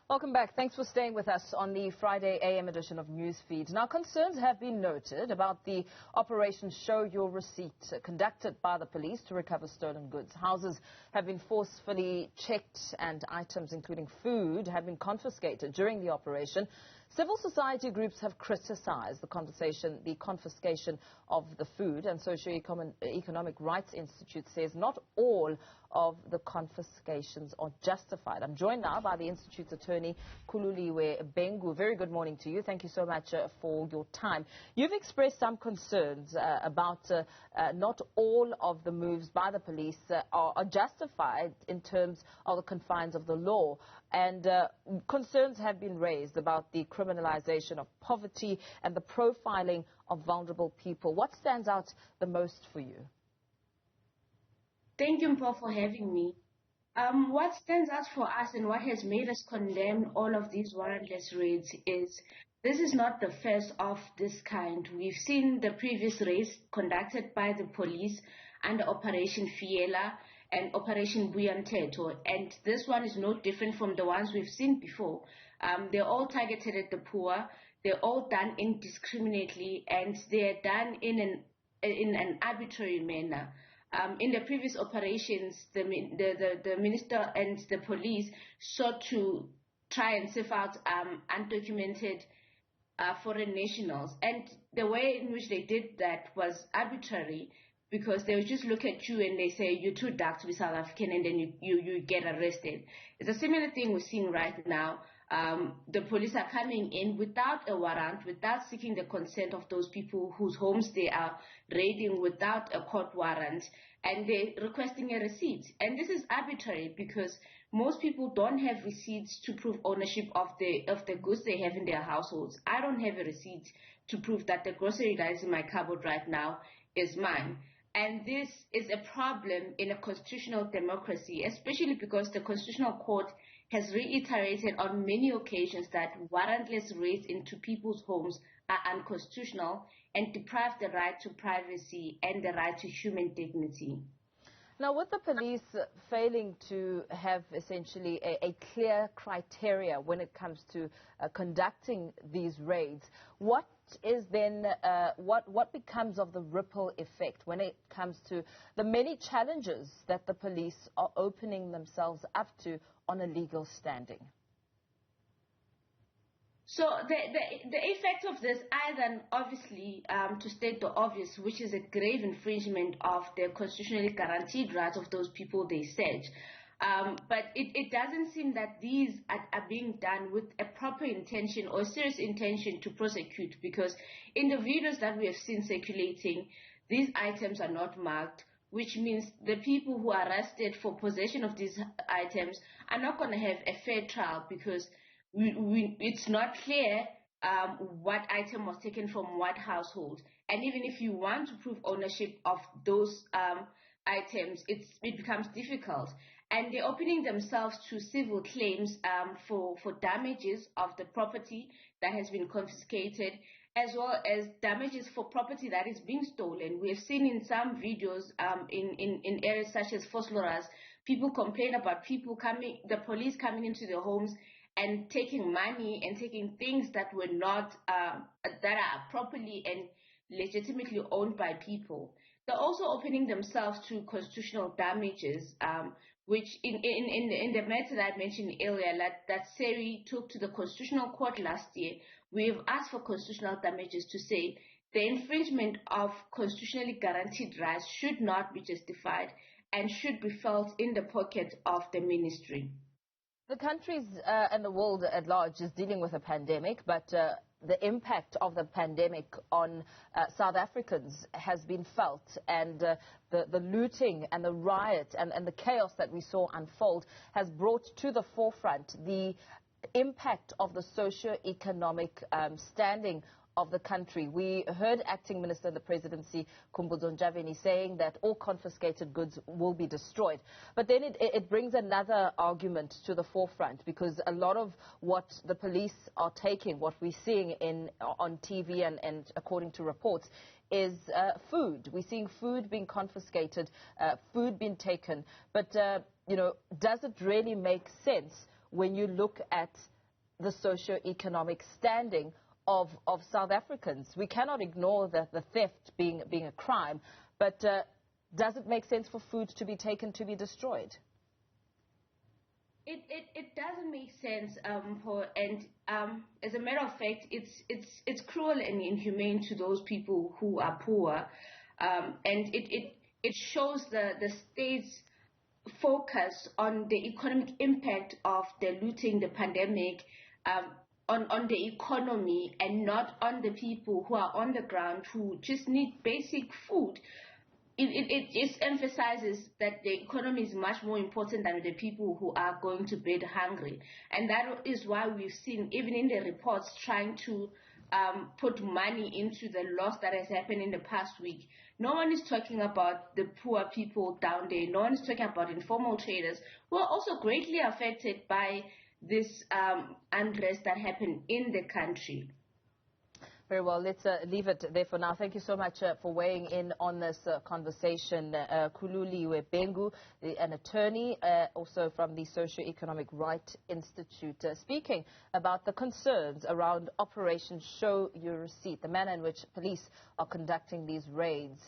Welcome back. Thanks for staying with us on the Friday AM edition of Newsfeed. Now, concerns have been noted about the Operation Show Your Receipt conducted by the police to recover stolen goods. Houses have been forcefully checked and items, including food, have been confiscated during the operation. Civil society groups have criticized the confiscation of the food, and Socio-Economic Rights Institute says not all of the confiscations are justified. I'm joined now by the Institute's attorney, Khululiwe Bhengu. Very good morning to you. Thank you so much for your time. You've expressed some concerns about not all of the moves by the police are justified in terms of the confines of the law. And concerns have been raised about the criminalization of poverty and the profiling of vulnerable people. What stands out the most for you? Thank you, Mpho, for having me. What stands out for us and what has made us condemn all of these warrantless raids is this is not the first of this kind. We've seen the previous raids conducted by the police under Operation Fiela and Operation Buyamteto, and this one is no different from the ones we've seen before. They're all targeted at the poor. They're all done indiscriminately, and they're done in an arbitrary manner. In the previous operations, the minister and the police sought to try and sift out undocumented foreign nationals, and the way in which they did that was arbitrary, because they would just look at you and they say, you're too dark to be South African, and then you get arrested. It's a similar thing we're seeing right now. The police are coming in without a warrant, without seeking the consent of those people whose homes they are raiding without a court warrant, and they're requesting a receipt. And this is arbitrary because most people don't have receipts to prove ownership of the goods they have in their households. I don't have a receipt to prove that the grocery that is in my cupboard right now is mine. And this is a problem in a constitutional democracy, especially because the Constitutional Court has reiterated on many occasions that warrantless raids into people's homes are unconstitutional and deprive the right to privacy and the right to human dignity. Now, with the police failing to have essentially a clear criteria when it comes to conducting these raids, what is then what becomes of the ripple effect when it comes to the many challenges that the police are opening themselves up to on a legal standing? So the effect of this, other than obviously to state the obvious, which is a grave infringement of the constitutionally guaranteed rights of those people they search, but it doesn't seem that these are being done with a proper intention or serious intention to prosecute, because in the videos that we have seen circulating, these items are not marked, which means the people who are arrested for possession of these items are not going to have a fair trial, because it's not clear what item was taken from what household. And even if you want to prove ownership of those items, it becomes difficult. And they're opening themselves to civil claims for damages of the property that has been confiscated, as well as damages for property that is being stolen. We have seen in some videos in areas such as Vosloorus, people complain about the police coming into their homes and taking money and taking things that were not, that are properly and legitimately owned by people. They're also opening themselves to constitutional damages, which in the matter that I mentioned earlier, that Seri took to the Constitutional Court last year, we have asked for constitutional damages to say the infringement of constitutionally guaranteed rights should not be justified and should be felt in the pocket of the ministry. The countries and the world at large is dealing with a pandemic, but the impact of the pandemic on South Africans has been felt, and the looting and the riot and the chaos that we saw unfold has brought to the forefront the impact of the socio-economic standing of the country. We heard Acting Minister in the Presidency, Khumbudzo Ntshavheni, saying that all confiscated goods will be destroyed. But then it brings another argument to the forefront, because a lot of what the police are taking, what we're seeing on TV and according to reports, is food. We're seeing food being confiscated, food being taken. But, does it really make sense when you look at the socio-economic standing of South Africans. We cannot ignore the theft being a crime, but does it make sense for food to be taken to be destroyed? It doesn't make sense, and as a matter of fact, it's cruel and inhumane to those people who are poor, and it shows the state's focus on the economic impact of diluting the pandemic on the economy and not on the people who are on the ground who just need basic food. It just emphasizes that the economy is much more important than the people who are going to bed hungry. And that is why we've seen, even in the reports, trying to put money into the loss that has happened in the past week. No one is talking about the poor people down there. No one is talking about informal traders who are also greatly affected by this unrest that happened in the country. Very well. Let's leave it there for now. Thank you so much for weighing in on this conversation. Khululiwe Bhengu, an attorney, also from the Socio-Economic Rights Institute, speaking about the concerns around Operation Show Your Receipt, the manner in which police are conducting these raids.